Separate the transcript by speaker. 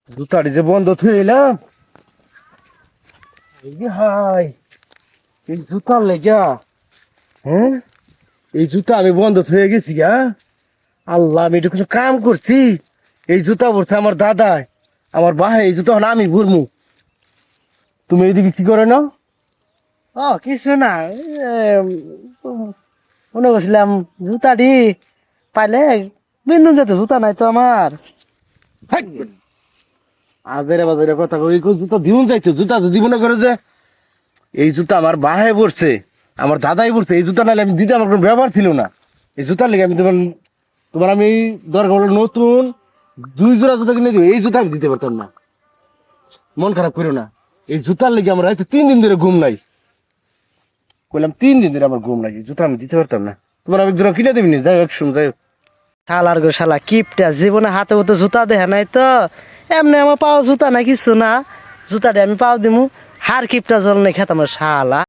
Speaker 1: জুতাটি যে বন্ধ থইলাম। হাই, এই জুতার লেগা, হ্যাঁ, এই জুতা আমি বন্ধ হয়ে গেছি গা। আল্লাহ, আমি এটা কিছু কাম করছি। এই জুতা পড়ছে আমার দাদায়, আমার বাহে, এই জুতা হলো আমি ঘুরমু। তুমি এইদিকে কি করে নাও?
Speaker 2: কিছু না, মনে করছিলাম জুতাটি পাইলে বিন্দু যেত, জুতা নাই তো আমার।
Speaker 1: আজেরে বাজারে কথা কই, এই জুতা দিউন যাইতো। জুতা যদি মনে করে যে এই জুতা আমার বাহে পড়ছে, আমার দাদাই পড়ছে, এই জুতা নাহলে আমি দিতে আমার কোনো ব্যবহার ছিল না। এই জুতার লেগে আমি তোমার তোমার আমি দরকার হলো নতুন 2 জোড়া জুতা কিনে দিব, এই জুতা আমি দিতে পারতাম না। মন খারাপ করো না। এই জুতার লেগে আমার হয়তো 3 দিন ধরে ঘুম নাই। বললাম 3 দিন ধরে আমার ঘুম নাই, এই জুতা আমি দিতে পারতাম না। তোমার আমি জোড়া কিনে দেবিনি, যাই হোক শুন, যাই হোক।
Speaker 2: শালার গো শালা কিপটা, জীবনে হাতে তো জুতা দেখা নাই তো। এমনি আমার পাও জুতা নাই, কিছু না। জুতাটি আমি পাও দিমু, হার কিপটা জল নাই খেতাম শালা।